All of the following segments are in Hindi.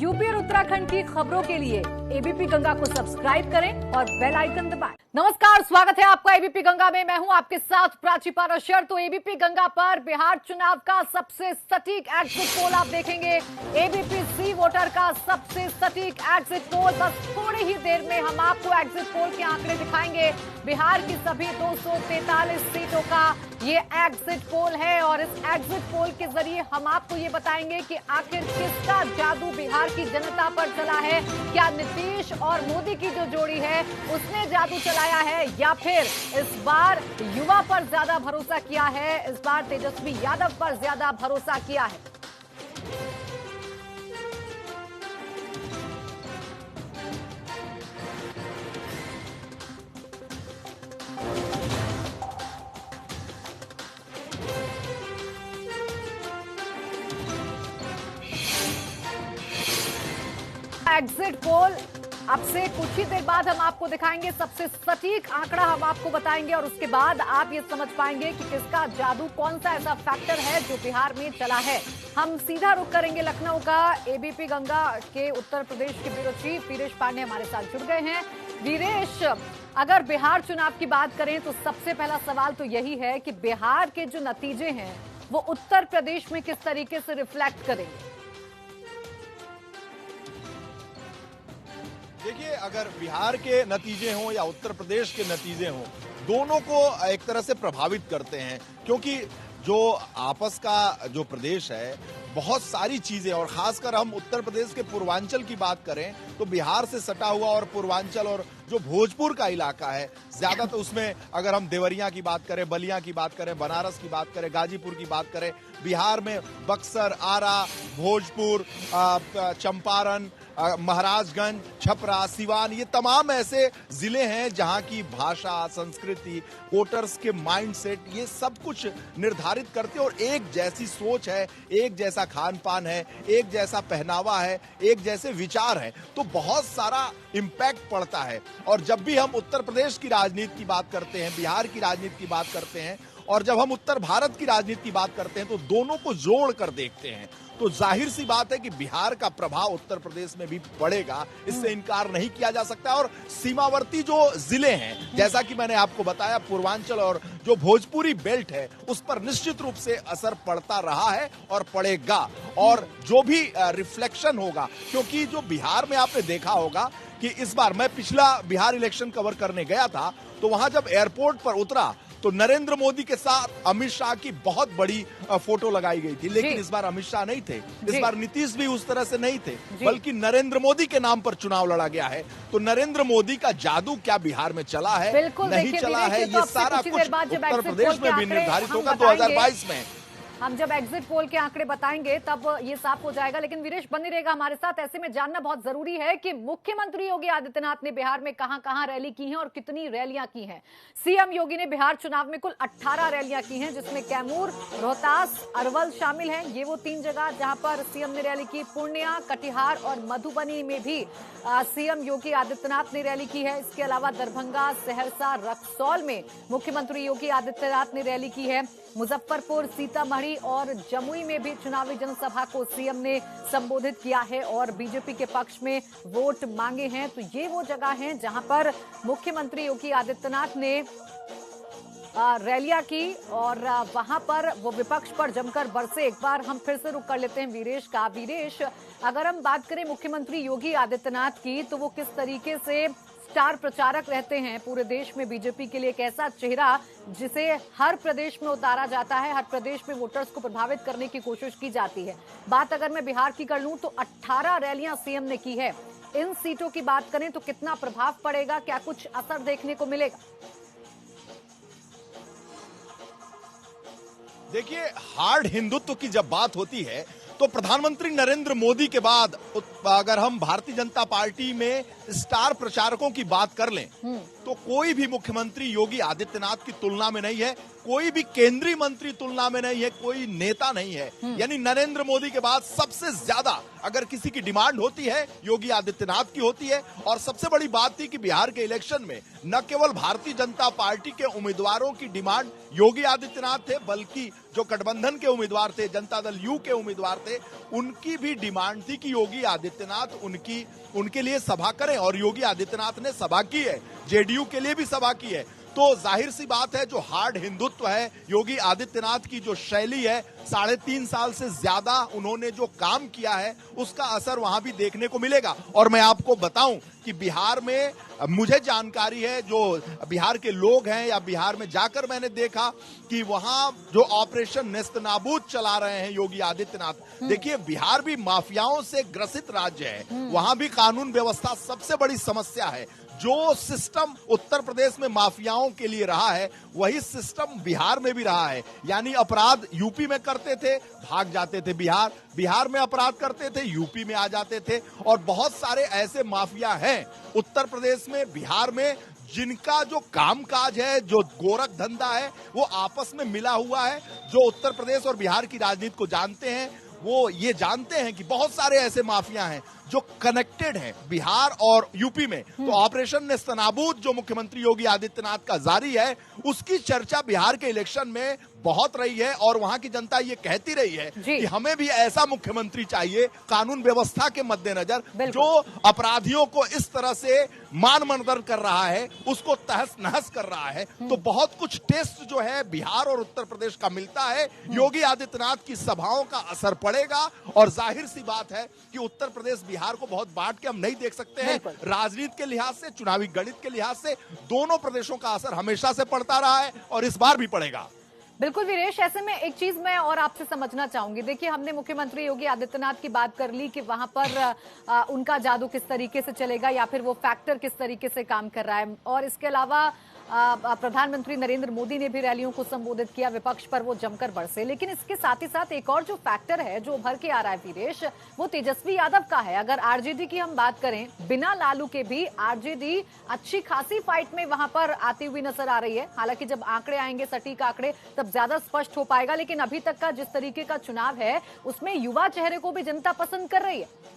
यूपी और उत्तराखंड की खबरों के लिए एबीपी गंगा को सब्सक्राइब करें और बेल आइकन दबाएं। नमस्कार, स्वागत है आपका एबीपी गंगा में। मैं हूं आपके साथ प्राची पाराशर। तो एबीपी गंगा पर बिहार चुनाव का सबसे सटीक एग्जिट पोल आप देखेंगे। एबीपी सी वोटर का सबसे सटीक एग्जिट पोल। बस थोड़ी ही देर में हम आपको एग्जिट पोल के आंकड़े दिखाएंगे। बिहार की सभी 243 सीटों का ये एग्जिट पोल है और इस एग्जिट पोल के जरिए हम आपको ये बताएंगे कि आखिर किसका जादू बिहार की जनता पर चला है। क्या नीतीश और मोदी की जो जोड़ी है उसने जादू चलाया है, या फिर इस बार युवा पर ज्यादा भरोसा किया है, इस बार तेजस्वी यादव पर ज्यादा भरोसा किया है। एग्जिट पोल अब से कुछ ही देर बाद हम आपको दिखाएंगे। सबसे सटीक आंकड़ा हम आपको बताएंगे और उसके बाद आप ये समझ पाएंगे कि किसका जादू, कौन सा ऐसा फैक्टर है जो बिहार में चला है। हम सीधा रुख करेंगे लखनऊ का। एबीपी गंगा के उत्तर प्रदेश के ब्यूरो चीफ वीरेश पांडे हमारे साथ जुड़ गए हैं। वीरेश, अगर बिहार चुनाव की बात करें तो सबसे पहला सवाल तो यही है कि बिहार के जो नतीजे हैं वो उत्तर प्रदेश में किस तरीके से रिफ्लेक्ट करेंगे। देखिए, अगर बिहार के नतीजे हों या उत्तर प्रदेश के नतीजे हों, दोनों को एक तरह से प्रभावित करते हैं, क्योंकि जो आपस का जो प्रदेश है, बहुत सारी चीजें, और खासकर हम उत्तर प्रदेश के पूर्वांचल की बात करें तो बिहार से सटा हुआ और पूर्वांचल और जो भोजपुर का इलाका है ज्यादा, तो उसमें अगर हम देवरिया की बात करें, बलिया की बात करें, बनारस की बात करें, गाजीपुर की बात करें, बिहार में बक्सर, आरा, भोजपुर, चंपारण, महाराजगंज, छपरा, सिवान, ये तमाम ऐसे जिले हैं जहां की भाषा, संस्कृति, वोटर्स के माइंडसेट, ये सब कुछ निर्धारित करते हैं। और एक जैसी सोच है, एक जैसा खान पान है, एक जैसा पहनावा है, एक जैसे विचार है, तो बहुत सारा इंपैक्ट पड़ता है। और जब भी हम उत्तर प्रदेश की राजनीति की बात करते हैं, बिहार की राजनीति की बात करते हैं, और जब हम उत्तर भारत की राजनीति की बात करते हैं, तो दोनों को जोड़ कर देखते हैं, तो जाहिर सी बात है कि बिहार का प्रभाव उत्तर प्रदेश में भी पड़ेगा, इससे इनकार नहीं किया जा सकता। और सीमावर्ती जो जिले हैं, जैसा कि मैंने आपको बताया, पूर्वांचल और जो भोजपुरी बेल्ट है, उस पर निश्चित रूप से असर पड़ता रहा है और पड़ेगा। और जो भी रिफ्लेक्शन होगा, क्योंकि जो बिहार में आपने देखा होगा कि इस बार, मैं पिछला बिहार इलेक्शन कवर करने गया था, तो वहां जब एयरपोर्ट पर उतरा तो नरेंद्र मोदी के साथ अमित शाह की बहुत बड़ी फोटो लगाई गई थी, लेकिन इस बार अमित शाह नहीं थे, इस बार नीतीश भी उस तरह से नहीं थे, बल्कि नरेंद्र मोदी के नाम पर चुनाव लड़ा गया है। तो नरेंद्र मोदी का जादू क्या बिहार में चला है, नहीं चला है, ये सारा कुछ उत्तर प्रदेश में भी निर्धारित होगा 2022 में। हम जब एग्जिट पोल के आंकड़े बताएंगे तब ये साफ हो जाएगा। लेकिन वीरेश बनी रहेगा हमारे साथ। ऐसे में जानना बहुत जरूरी है कि मुख्यमंत्री योगी आदित्यनाथ ने बिहार में कहां-कहां रैली की है और कितनी रैलियां की हैं। सीएम योगी ने बिहार चुनाव में कुल 18 रैलियां की हैं, जिसमें कैमूर, रोहतास, अरवल शामिल हैं। ये वो 3 जगह जहां पर सीएम ने रैली की। पूर्णिया, कटिहार और मधुबनी में भी सीएम योगी आदित्यनाथ ने रैली की है। इसके अलावा दरभंगा, सहरसा, रक्सौल में मुख्यमंत्री योगी आदित्यनाथ ने रैली की है। मुजफ्फरपुर, सीतामढ़ी और जमुई में भी चुनावी जनसभा को सीएम ने संबोधित किया है और बीजेपी के पक्ष में वोट मांगे हैं। तो ये वो जगह हैं जहां पर मुख्यमंत्री योगी आदित्यनाथ ने रैलियां की और वहां पर वो विपक्ष पर जमकर बरसे। एक बार हम फिर से रुक कर लेते हैं वीरेश का। वीरेश, अगर हम बात करें मुख्यमंत्री योगी आदित्यनाथ की, तो वो किस तरीके से स्टार प्रचारक रहते हैं पूरे देश में बीजेपी के लिए, एक ऐसा चेहरा जिसे हर प्रदेश में उतारा जाता है, हर प्रदेश में वोटर्स को प्रभावित करने की कोशिश की जाती है। बात अगर मैं बिहार की कर लूं तो 18 रैलियां सीएम ने की है। इन सीटों की बात करें तो कितना प्रभाव पड़ेगा, क्या कुछ असर देखने को मिलेगा? देखिए, हार्ड हिंदुत्व की जब बात होती है तो प्रधानमंत्री नरेंद्र मोदी के बाद अगर हम भारतीय जनता पार्टी में स्टार प्रचारकों की बात कर लें तो कोई भी मुख्यमंत्री योगी आदित्यनाथ की तुलना में नहीं है। कोई भी केंद्रीय मंत्री तुलना में नहीं है, कोई नेता नहीं है। यानी नरेंद्र मोदी के बाद सबसे ज्यादा अगर किसी की डिमांड होती है योगी आदित्यनाथ की होती है। और सबसे बड़ी बात थी कि बिहार के इलेक्शन में न केवल भारतीय जनता पार्टी के उम्मीदवारों की डिमांड योगी आदित्यनाथ थे, बल्कि जो गठबंधन के उम्मीदवार थे, जनता दल यू के उम्मीदवार थे, उनकी भी डिमांड थी कि योगी आदित्यनाथ उनके लिए सभा करें। और योगी आदित्यनाथ ने सभा की है, जेडीयू के लिए भी सभा की है। तो जाहिर सी बात है, जो हार्ड हिंदुत्व है, योगी आदित्यनाथ की जो शैली है, 3.5 साल से ज्यादा उन्होंने जो काम किया है, उसका असर वहां भी देखने को मिलेगा। और मैं आपको बताऊं कि बिहार में मुझे जानकारी है, जो बिहार के लोग हैं या बिहार में जाकर मैंने देखा कि वहां जो ऑपरेशन नेस्तनाबूद चला रहे हैं योगी आदित्यनाथ। देखिए, बिहार भी माफियाओं से ग्रसित राज्य है, वहां भी कानून व्यवस्था सबसे बड़ी समस्या है। जो सिस्टम उत्तर प्रदेश में माफियाओं के लिए रहा है, वही सिस्टम बिहार में भी रहा है। यानी अपराध यूपी में करते थे, भाग जाते थे बिहार में अपराध करते थे, यूपी में आ जाते थे। और बहुत सारे ऐसे माफिया हैं उत्तर प्रदेश में, बिहार में, जिनका जो कामकाज है, जो गोरख धंधा है, वो आपस में मिला हुआ है। जो उत्तर प्रदेश और बिहार की राजनीति को जानते हैं, वो ये जानते हैं कि बहुत सारे ऐसे माफिया हैं जो कनेक्टेड हैं बिहार और यूपी में। तो ऑपरेशन नेस्तनाबूद जो मुख्यमंत्री योगी आदित्यनाथ का जारी है, उसकी चर्चा बिहार के इलेक्शन में बहुत रही है। और वहां की जनता ये कहती रही है कि हमें भी ऐसा मुख्यमंत्री चाहिए, कानून व्यवस्था के मद्देनजर, जो अपराधियों को इस तरह से मान मर्दन कर रहा है, उसको तहस नहस कर रहा है। तो बहुत कुछ टेस्ट जो है बिहार और उत्तर प्रदेश का मिलता है। योगी आदित्यनाथ की सभाओं का असर पड़ेगा। और जाहिर सी बात है कि उत्तर प्रदेश बिहार को बहुत बांट के हम नहीं देख सकते हैं। राजनीति के लिहाज से, चुनावी गणित के लिहाज से दोनों प्रदेशों का असर हमेशा से पड़ता रहा है और इस बार भी पड़ेगा। बिल्कुल वीरेश, ऐसे में एक चीज मैं और आपसे समझना चाहूंगी। देखिए, हमने मुख्यमंत्री योगी आदित्यनाथ की बात कर ली कि वहां पर उनका जादू किस तरीके से चलेगा या फिर वो फैक्टर किस तरीके से काम कर रहा है। और इसके अलावा प्रधानमंत्री नरेंद्र मोदी ने भी रैलियों को संबोधित किया, विपक्ष पर वो जमकर बरसे। लेकिन इसके साथ ही साथ एक और जो फैक्टर है जो उभर के आ रहा है वीरेश, वो तेजस्वी यादव का है। अगर आरजेडी की हम बात करें, बिना लालू के भी आरजेडी अच्छी खासी फाइट में वहां पर आती हुई नजर आ रही है। हालांकि जब आंकड़े आएंगे, सटीक आंकड़े, तब ज्यादा स्पष्ट हो पाएगा। लेकिन अभी तक का जिस तरीके का चुनाव है, उसमें युवा चेहरे को भी जनता पसंद कर रही है।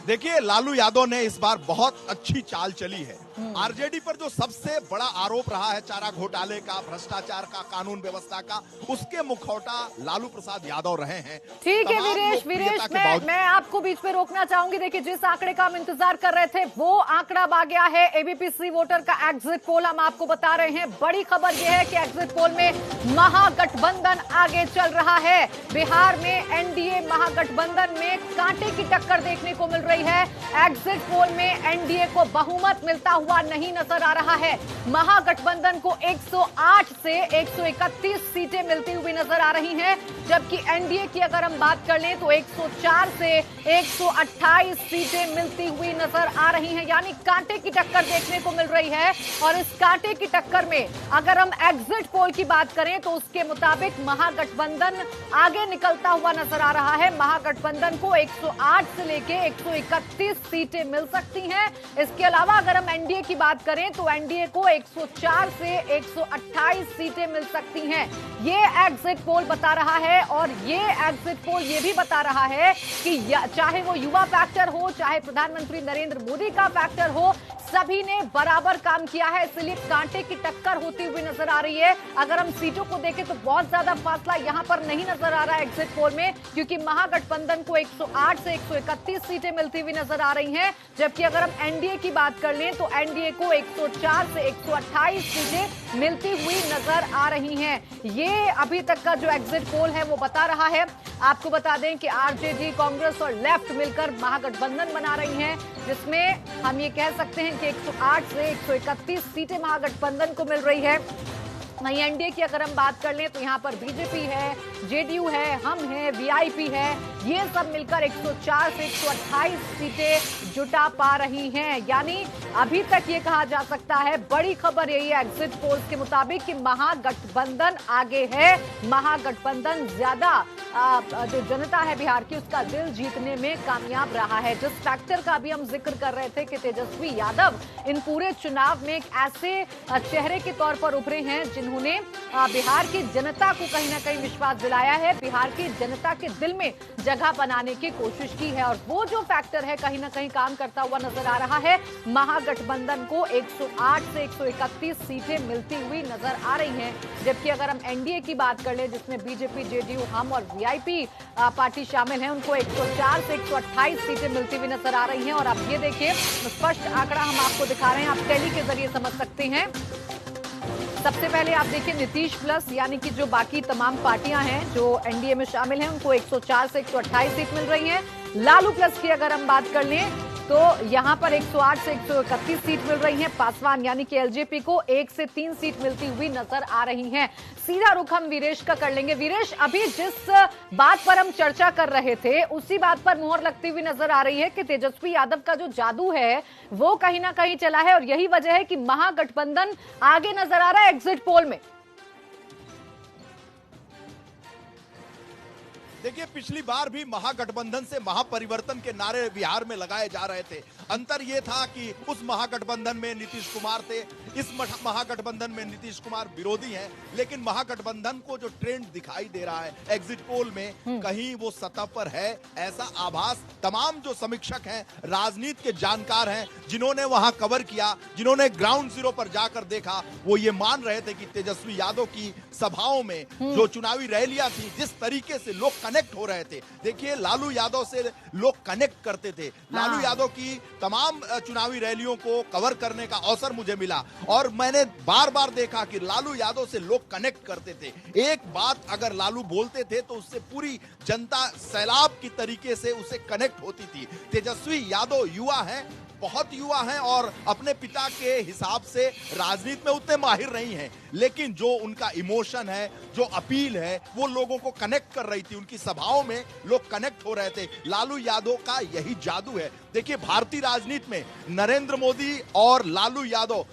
देखिए, लालू यादव ने इस बार बहुत अच्छी चाल चली है। आरजेडी पर जो सबसे बड़ा आरोप रहा है चारा घोटाले का, भ्रष्टाचार का, कानून व्यवस्था का, उसके मुखौटा लालू प्रसाद यादव रहे हैं। ठीक है वीरेश, मैं आपको बीच में रोकना चाहूंगी। देखिए, जिस आंकड़े का हम इंतजार कर रहे थे, वो आंकड़ा आ गया है। एबीपी वोटर का एग्जिट पोल हम आपको बता रहे हैं। बड़ी खबर यह है कि एग्जिट पोल में महागठबंधन आगे चल रहा है। बिहार में एनडीए महागठबंधन में कांटे की टक्कर देखने को मिल रही है। एग्जिट पोल में एनडीए को बहुमत मिलता हुआ नहीं नजर आ रहा है। महागठबंधन को 108 से 131 सीटें मिलती हुई नजर आ रही हैं, जबकि एनडीए की अगर हम बात कर लें तो 104 से 128 सीटें मिलती हुई नजर आ रही हैं। यानी कांटे की टक्कर देखने को मिल रही है। और इस कांटे की टक्कर में अगर हम एग्जिट पोल की बात करें तो उसके मुताबिक महागठबंधन आगे निकलता हुआ नजर आ रहा है। महागठबंधन को 108 से लेके 131 सीटें मिल सकती हैं। इसके अलावा अगर हम एनडीए की बात करें तो एनडीए को 104 से 128 सीटें मिल सकती हैं। ये एग्जिट पोल बता रहा है। और ये एग्जिट पोल ये भी बता रहा है कि चाहे वो युवा फैक्टर हो, चाहे प्रधानमंत्री नरेंद्र मोदी का फैक्टर हो, सभी ने बराबर काम किया है। इसलिए कांटे की टक्कर होती हुई नजर आ रही है। अगर हम सीटों को देखें तो बहुत ज्यादा फासला यहां पर नहीं नजर आ रहा है एग्जिट पोल में, क्योंकि महागठबंधन को 108 से 131 सीटें मिलती हुई नजर आ रही हैं। जबकि अगर हम एनडीए की बात कर लें तो एनडीए को 104 से 128 सीटें मिलती हुई नजर आ रही हैं। ये अभी तक का जो एग्जिट पोल है वो बता रहा है। आपको बता दें कि आरजेडी, कांग्रेस और लेफ्ट मिलकर महागठबंधन बना रही हैं, जिसमें हम ये कह सकते हैं कि 108 से 131 सीटें महागठबंधन को मिल रही है। वहीं एनडीए की अगर हम बात कर लें तो यहां पर बीजेपी है, जेडीयू है, हम हैं, वीआईपी है, ये सब मिलकर 104 से 128 सीटें जुटा पा रही हैं। यानी अभी तक ये कहा जा सकता है, बड़ी खबर यही है एग्जिट पोल्स के मुताबिक कि महागठबंधन आगे है। महागठबंधन ज्यादा जो जनता है बिहार की, उसका दिल जीतने में कामयाब रहा है। जिस फैक्टर का भी हम जिक्र कर रहे थे कि तेजस्वी यादव इन पूरे चुनाव में एक ऐसे चेहरे के तौर पर उभरे हैं जिन्होंने बिहार की जनता को कहीं ना कहीं विश्वास दिलाया है, बिहार की जनता के दिल में जगह बनाने की कोशिश की है, और वो जो फैक्टर है कहीं ना कहीं काम करता हुआ नजर आ रहा है। महागठबंधन को 108 से 131 सीटें मिलती हुई नजर आ रही हैं, जबकि अगर हम एनडीए की बात कर लें जिसमें बीजेपी, जेडीयू, हम और वीआईपी पार्टी शामिल हैं, उनको 104 से 128 सीटें मिलती हुई नजर आ रही हैं। और आप ये देखिए, स्पष्ट आंकड़ा हम आपको दिखा रहे हैं, आप टेली के जरिए समझ सकते हैं। सबसे पहले आप देखिए नीतीश प्लस, यानी कि जो बाकी तमाम पार्टियां हैं जो एनडीए में शामिल हैं, उनको 104 से 128 सीट मिल रही हैं। लालू प्लस की अगर हम बात कर लें तो यहां पर 108 से 131 सीट मिल रही हैं। पासवान यानी कि एलजेपी को 1 से 3 सीट मिलती हुई नजर आ रही हैं। सीधा रुख हम वीरेश का कर लेंगे। वीरेश, अभी जिस बात पर हम चर्चा कर रहे थे उसी बात पर मुहर लगती हुई नजर आ रही है कि तेजस्वी यादव का जो जादू है वो कहीं ना कहीं चला है, और यही वजह है कि महागठबंधन आगे नजर आ रहा है एग्जिट पोल में। देखिए, पिछली बार भी महागठबंधन से महापरिवर्तन के नारे बिहार में लगाए जा रहे थे। अंतर यह था कि उस महागठबंधन में नीतीश कुमार थे, इस महागठबंधन में नीतीश कुमार विरोधी हैं, लेकिन महागठबंधन को जो ट्रेंड दिखाई दे रहा है एग्जिट पोल में, कहीं वो सतह पर है ऐसा आभास तमाम जो समीक्षक हैं, राजनीति के जानकार हैं, जिन्होंने वहां कवर किया, जिन्होंने ग्राउंड जीरो पर जाकर देखा, वो ये मान रहे थे कि तेजस्वी यादव की सभाओं में जो चुनावी रैलियां थी, जिस तरीके से लोग कनेक्ट हो रहे थे। देखिए, लालू यादव से लोग कनेक्ट करते थे। लालू यादव की तमाम चुनावी रैलियों को कवर करने का अवसर मुझे मिला, और मैंने बार बार देखा कि लालू यादव से लोग कनेक्ट करते थे। एक बात अगर लालू बोलते थे तो उससे पूरी जनता सैलाब की तरीके से उसे कनेक्ट होती थी। तेजस्वी यादव युवा हैं, बहुत युवा हैं, और अपने पिता के हिसाब से राजनीति में उतने माहिर नहीं हैं, लेकिन जो उनका इमोशन है, जो अपील है, वो लोगों को कनेक्ट कर रही थी। उनकी सभाओं में लोग कनेक्ट हो रहे थे। लालू यादव का यही जादू है। देखिए, भारतीय राजनीति में नरेंद्र मोदी और लालू यादव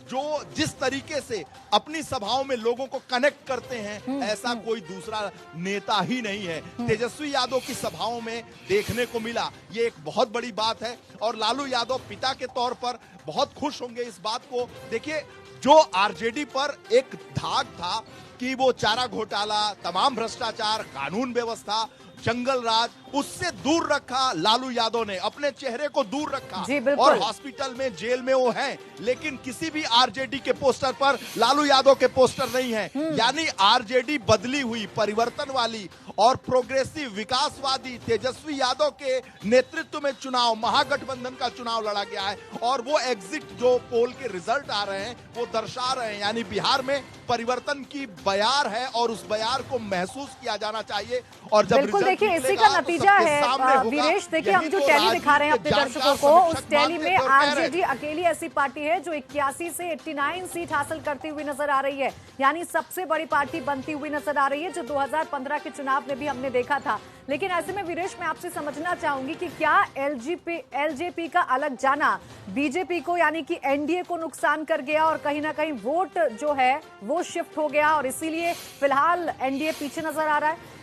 जो जिस तरीके से अपनी सभाओं में लोगों को कनेक्ट करते हैं, ऐसा कोई दूसरा नेता ही नहीं है। तेजस्वी यादव की सभाओं में देखने को मिला, ये एक बहुत बड़ी बात है, और लालू यादव पिता के तौर पर बहुत खुश होंगे इस बात को। देखिए, जो आरजेडी पर एक धाक था कि वो चारा घोटाला, तमाम भ्रष्टाचार, कानून व्यवस्था, जंगल राज, उससे दूर रखा लालू यादव ने, अपने चेहरे को दूर रखा, और हॉस्पिटल में, जेल में वो हैं, लेकिन किसी भी आरजेडी के पोस्टर पर लालू यादव के पोस्टर नहीं है। यानी आरजेडी बदली हुई, परिवर्तन वाली और प्रोग्रेसिव, विकासवादी तेजस्वी यादव के नेतृत्व में चुनाव, महागठबंधन का चुनाव लड़ा गया है, और वो एग्जिट जो पोल के रिजल्ट आ रहे हैं वो दर्शा रहे हैं। यानी बिहार में परिवर्तन की बयार है, और उस बयार को महसूस किया जाना चाहिए। और जब देखिए, इसी का नतीजा है वीरेश। देखिए, हम जो टैली दिखा रहे हैं अपने दर्शकों को, उस टैली में आरजेडी अकेली ऐसी पार्टी है जो 81 से 89 सीट हासिल करती हुई नजर आ रही है। यानी सबसे बड़ी पार्टी बनती हुई नजर आ रही है, जो 2015 के चुनाव में भी हमने देखा था। लेकिन ऐसे में वीरेश, मैं आपसे समझना चाहूंगी कि क्या एलजेपी का अलग जाना बीजेपी को, यानी कि एनडीए को नुकसान कर गया, और कहीं ना कहीं वोट जो है वो शिफ्ट हो गया, और इसीलिए फिलहाल एनडीए पीछे नजर आ रहा है?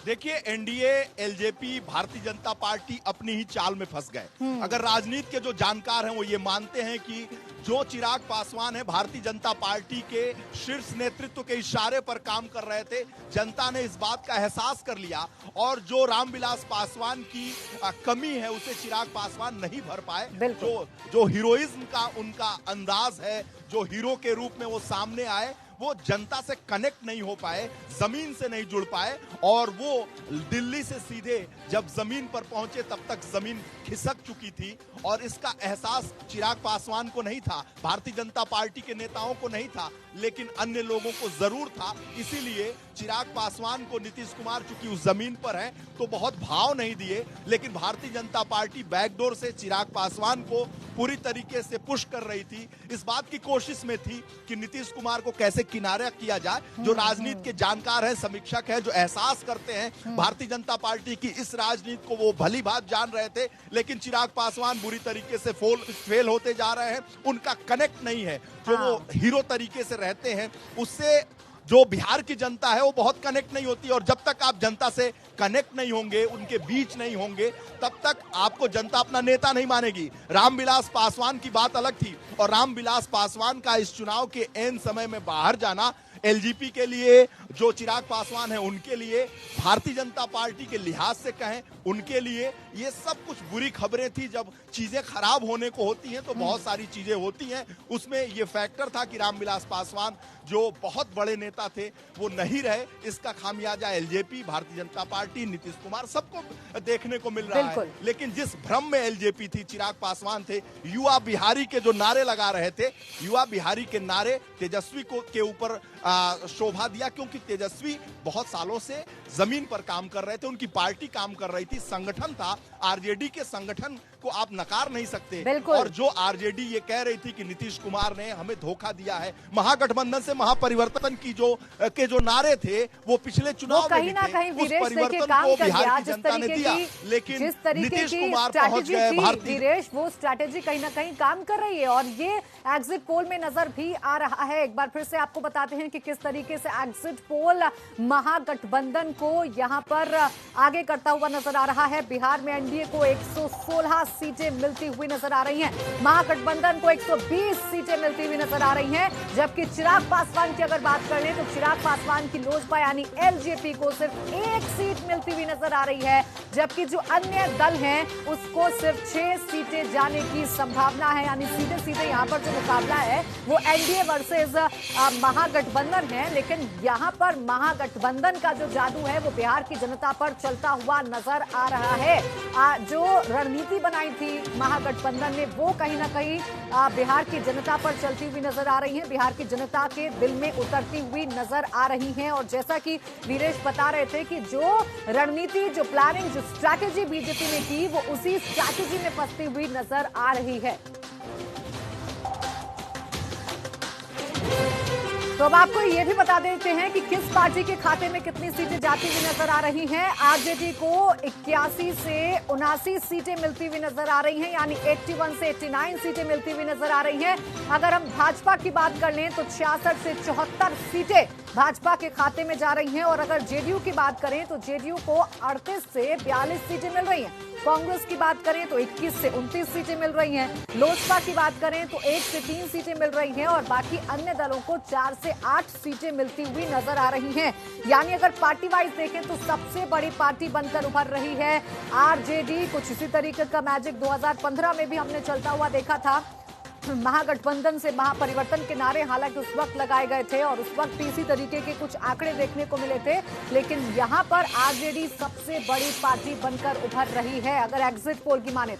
देखिए, NDA, LJP, Bharatiya Janata party अपनी ही चाल में फंस गए। अगर राजनीति के जो जानकार हैं वो ये मानते हैं कि जो चिराग पासवान है भारतीय जनता पार्टी के शीर्ष नेतृत्व के इशारे पर काम कर रहे थे, जनता ने इस बात का एहसास कर लिया, और जो रामविलास पासवान की कमी है उसे चिराग पासवान नहीं भर पाए। जो हीरोइज्म का उनका अंदाज है, जो हीरो के रूप में वो सामने आए, वो जनता से कनेक्ट नहीं हो पाए, जमीन से नहीं जुड़ पाए, और वो दिल्ली से सीधे जब जमीन पर पहुंचे तब तक जमीन खिसक चुकी थी, और इसका एहसास चिराग पासवान को नहीं था, भारतीय जनता पार्टी के नेताओं को नहीं था, लेकिन अन्य लोगों को जरूर था। इसीलिए चिराग पासवान को नीतीश कुमार चूंकि उस जमीन पर हैं तो बहुत भाव नहीं दिए, लेकिन भारतीय जनता पार्टी बैकडोर से चिराग पासवान को पूरी तरीके से पुश कर रही थी। इस बात की कोशिश में थी कि नीतीश कुमार को कैसे किनारा किया जाए। जो राजनीति के जानकार हैं, समीक्षक हैं, जो एहसास करते हैं भारतीय जनता पार्टी की इस राजनीति को, वो भली भांति जान रहे थे, लेकिन चिराग पासवान बुरी तरीके से फेल होते जा रहे हैं। उनका कनेक्ट नहीं है, जो वो हीरो तरीके से रहते हैं उससे जो बिहार की जनता है वो बहुत कनेक्ट नहीं होती। और जब तक आप जनता से कनेक्ट नहीं होंगे, उनके बीच नहीं होंगे, तब तक आपको जनता अपना नेता नहीं मानेगी। रामविलास पासवान की बात अलग थी, और रामविलास पासवान का इस चुनाव के एन समय में बाहर जाना एलजेपी के लिए, जो चिराग पासवान है उनके लिए, भारतीय जनता पार्टी के लिहाज से कहें उनके लिए, ये सब कुछ बुरी खबरें थी। जब चीजें खराब होने को होती हैं तो बहुत सारी चीजें होती हैं। उसमें ये फैक्टर था कि रामविलास पासवान जो बहुत बड़े नेता थे वो नहीं रहे। इसका खामियाजा एलजेपी, भारतीय जनता पार्टी, नीतीश कुमार सबको देखने को मिल रहा है। लेकिन जिस भ्रम में एलजेपी थी, चिराग पासवान थे, युवा बिहारी के जो नारे लगा रहे थे, युवा बिहारी के नारे तेजस्वी को के ऊपर शोभा दिया, क्योंकि तेजस्वी बहुत सालों से जमीन पर काम कर रहे थे, उनकी पार्टी काम कर रही थी, संगठन था। आरजेडी के संगठन को आप नकार नहीं सकते। और जो आरजेडी ये कह रही थी कि नीतीश कुमार ने हमें धोखा दिया है, महागठबंधन से महापरिवर्तन की जो नारे थे वो पिछले चुनाव में भी थे, उस परिवर्तन को बिहार की जनता ने दिया, लेकिन नीतीश कुमार पहुंच गए। भारतीय वो स्ट्रैटेजी कहीं ना कहीं काम कर रही है, और ये एग्जिट पोल में नजर भी आ रहा है। एक बार फिर से आपको बताते हैं कि किस तरीके से एग्जिट पोल महागठबंधन को यहां पर आगे करता हुआ नजर आ रहा है। बिहार में एनडीए को 116 सीटें मिलती हुई नजर आ रही हैं, महागठबंधन को 120 सीटें मिलती हुई नजर आ रही हैं, जबकि चिराग पासवान की अगर बात कर लें तो चिराग पासवान की लोजपा यानी एलजेपी को सिर्फ 1 सीट मिलती हुई नजर आ रही है, जबकि जो अन्य दल हैं उसको सिर्फ 6 सीटें जाने की संभावना है। यानी सीधे सीधे यहाँ पर जो मुकाबला है वो एनडीए वर्सेस महागठबंधन है, लेकिन यहाँ पर महागठबंधन का जो जादू है वो बिहार की जनता पर चलता हुआ नजर आ रहा है। जो रणनीति बनाई थी महागठबंधन ने वो कहीं ना कहीं बिहार की जनता पर चलती हुई नजर आ रही है, बिहार की जनता के दिल में उतरती हुई नजर आ रही हैं। और जैसा कि वीरेश बता रहे थे कि जो रणनीति, जो प्लानिंग, जो स्ट्रैटेजी बीजेपी ने की वो उसी स्ट्रैटेजी में फंसती हुई नजर आ रही है। तो अब आपको ये भी बता देते हैं कि किस पार्टी के खाते में कितनी सीटें जाती हुई नजर आ रही हैं। आरजेडी को 81 से 79 सीटें मिलती हुई नजर आ रही हैं, यानी 81 से 89 सीटें मिलती हुई नजर आ रही हैं। अगर हम भाजपा की बात कर लें तो 66 से 74 सीटें भाजपा के खाते में जा रही हैं, और अगर जेडीयू की बात करें तो जेडीयू को 38 से 42 सीटें मिल रही हैं। कांग्रेस की बात करें तो 21 से 29 सीटें मिल रही हैं। लोजपा की बात करें तो 1 से 3 सीटें मिल रही हैं, और बाकी अन्य दलों को 4 से 8 सीटें मिलती हुई नजर आ रही हैं। यानी अगर पार्टी वाइज देखें तो सबसे बड़ी पार्टी बनकर उभर रही है आरजेडी। कुछ इसी तरीके का मैजिक 2015 में भी हमने चलता हुआ देखा था। महागठबंधन से महापरिवर्तन के नारे हालांकि उस वक्त लगाए गए थे, और उस वक्त भी इसी तरीके के कुछ आंकड़े देखने को मिले थे, लेकिन यहां पर आरजेडी सबसे बड़ी पार्टी बनकर उभर रही है अगर एग्जिट पोल की माने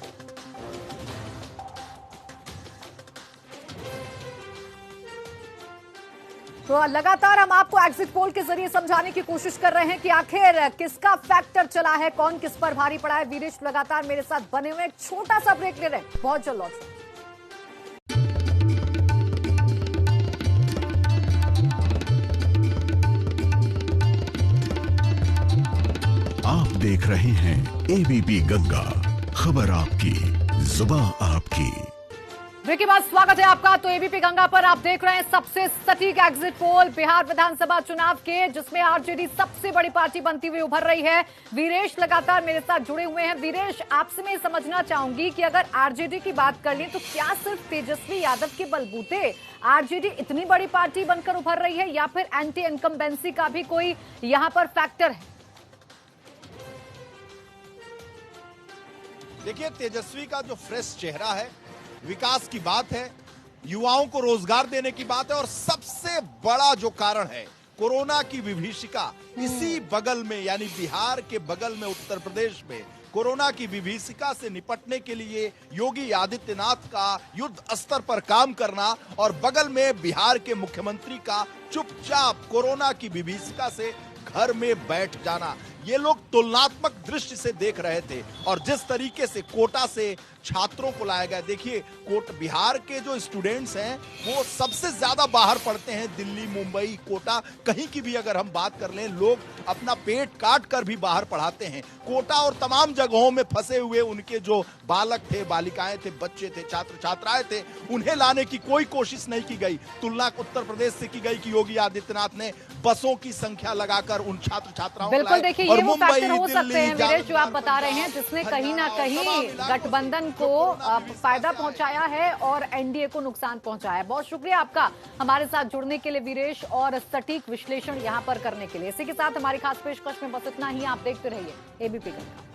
तो लगातार हम आपको एग्जिट पोल के जरिए समझाने की कोशिश कर रहे हैं कि आखिर किसका फैक्टर चला है, कौन किस पर भारी पड़ा है। वीरेश लगातार मेरे साथ बने हुए, एक छोटा सा ब्रेक ले रहे हैं, बहुत जल्द लौट। आप देख रहे हैं एबीपी गंगा, खबर आपकी, जुबान आपकी। ब्रेक के बाद स्वागत है आपका। तो एबीपी गंगा पर आप देख रहे हैं सबसे सटीक एग्जिट पोल बिहार विधानसभा चुनाव के, जिसमें आरजेडी सबसे बड़ी पार्टी बनती हुई उभर रही है। वीरेश लगातार मेरे साथ जुड़े हुए हैं। वीरेश, आपसे मैं समझना चाहूंगी कि अगर आरजेडी की बात कर लें तो क्या सिर्फ तेजस्वी यादव के बलबूते आरजेडी इतनी बड़ी पार्टी बनकर उभर रही है, या फिर एंटी इनकम्बेंसी का भी कोई यहां पर फैक्टर है? देखिए, तेजस्वी का जो फ्रेश चेहरा है, विकास की बात है, युवाओं को रोजगार देने की बात है, और सबसे बड़ा जो कारण है कोरोना की विभीषिका इसी बगल में, यानी बिहार के बगल में उत्तर प्रदेश में कोरोना की विभीषिका से निपटने के लिए योगी आदित्यनाथ का युद्ध स्तर पर काम करना और बगल में बिहार के मुख्यमंत्री का चुपचाप कोरोना की विभीषिका से घर में बैठ जाना, ये लोग तुलनात्मक दृष्टि से देख रहे थे। और जिस तरीके से कोटा से छात्रों को लाया गया, देखिए बिहार के जो स्टूडेंट्स हैं वो सबसे ज्यादा बाहर पढ़ते हैं, दिल्ली, मुंबई, कोटा, कहीं की भी अगर हम बात कर लें, लोग अपना पेट काट कर भी बाहर पढ़ाते हैं। कोटा और तमाम जगहों में फंसे हुए उनके जो बालक थे, बालिकाएं थे, बच्चे थे, छात्र छात्राएं थे, उन्हें लाने की कोई कोशिश नहीं की गई। तुलना उत्तर प्रदेश से की गई कि योगी आदित्यनाथ ने बसों की संख्या लगाकर उन छात्र छात्राओं को बिल्कुल, देखिए ये वो फैक्टर हो सकते हैं वीरेश जो आप बता रहे हैं, झारखंड, जिसने कहीं ना कहीं हरियाणा, गठबंधन को फायदा पहुंचाया है और एनडीए को नुकसान पहुंचाया है। बहुत शुक्रिया आपका हमारे साथ जुड़ने के लिए वीरेश, और सटीक विश्लेषण यहां पर करने के लिए। इसी के साथ हमारी खास पेशकश में बस इतना ही। आप देखते रहिए एबीपी गंगा।